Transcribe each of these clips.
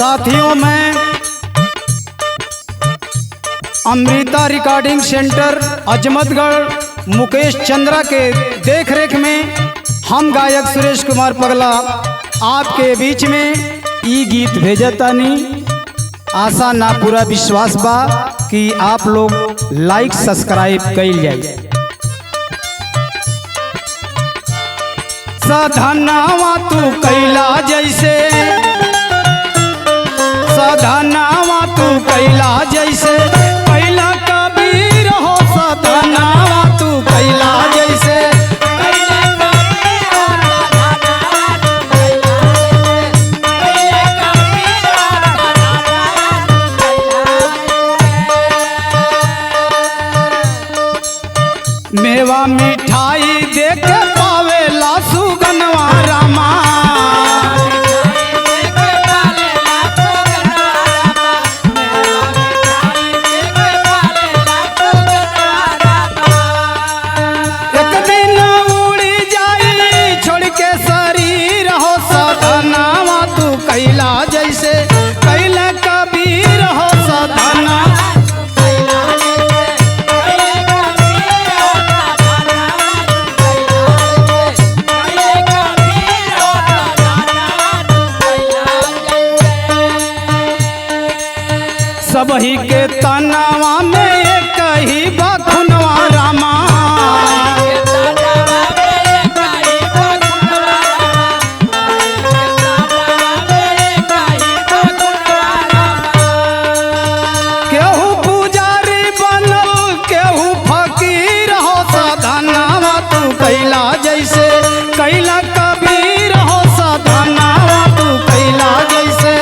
साथियों, मैं Amrita recording centre Ajmatgarh Mukesh Chandra के देखरेख में हम गायक सुरेश कुमार पगला आपके बीच में ई गीत भेजतानी। आशा ना पूरा विश्वास बा कि आप लोग लाइक सब्सक्राइब कइल जाए। साधनावा तू कैला जैसे, साधनावा तू कैला जैसे, कैला कबीर हो। साधनावा तू कैला जैसे, मेवा मिठाई देख पावेला सुगनवा रामा। एक दिन उड़ी जाई छोड़ के शरीर हो। साधनावा तू कैला जैसे, कैला कबीर हो। साधना सबही के तनावा में एक ही बखुनवा रामा। केहू पुजारी बनल, केहू फकीर हो। साधनावा तू कैला जैसे, कैला कबीर हो। साधनावा तू कैला जैसे,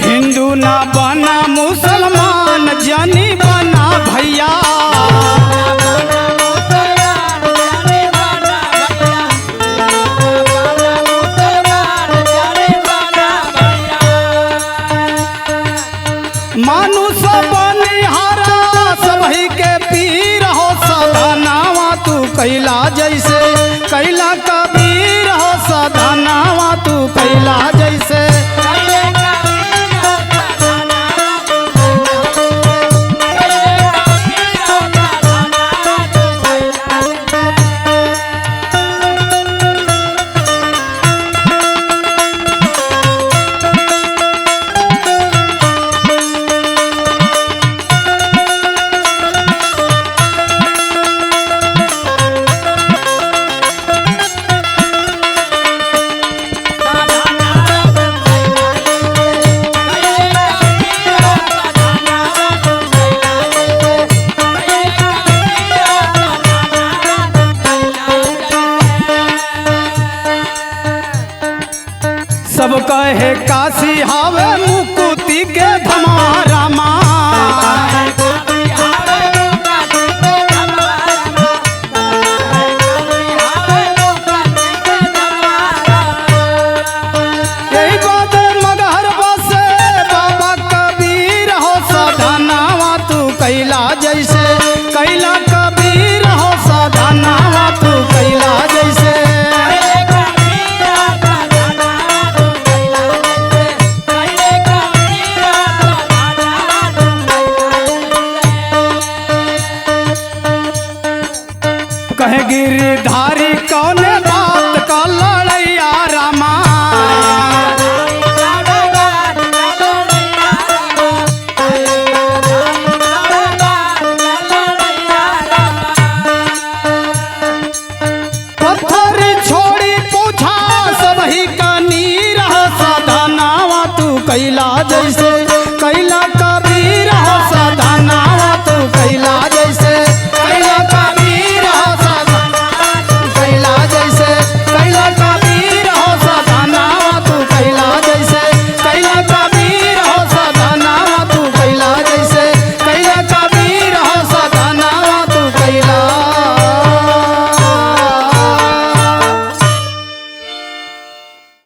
हिंदू ना बना मुसलमान, जानी बना भैया। मानुष बनिहारा सबही के पीर हो। साधनावा तू कैला जैसे, कैला कबीर हो। साधनावा तू कैला जैसे, सब कहे काशी हावे मुकुति के धमा रामा। यही बात मगहर बसे बाबा कबीर हो। साधनावा तू कैला जैसे, कैला कबीर हो। साधनावा तू कैला जैसे, कहे गिरधारी कौने बात का लड़ैया रामा। पत्थर छोड़ी पूछा सबही का नीर हो। साधनावा तू कैला जैसे,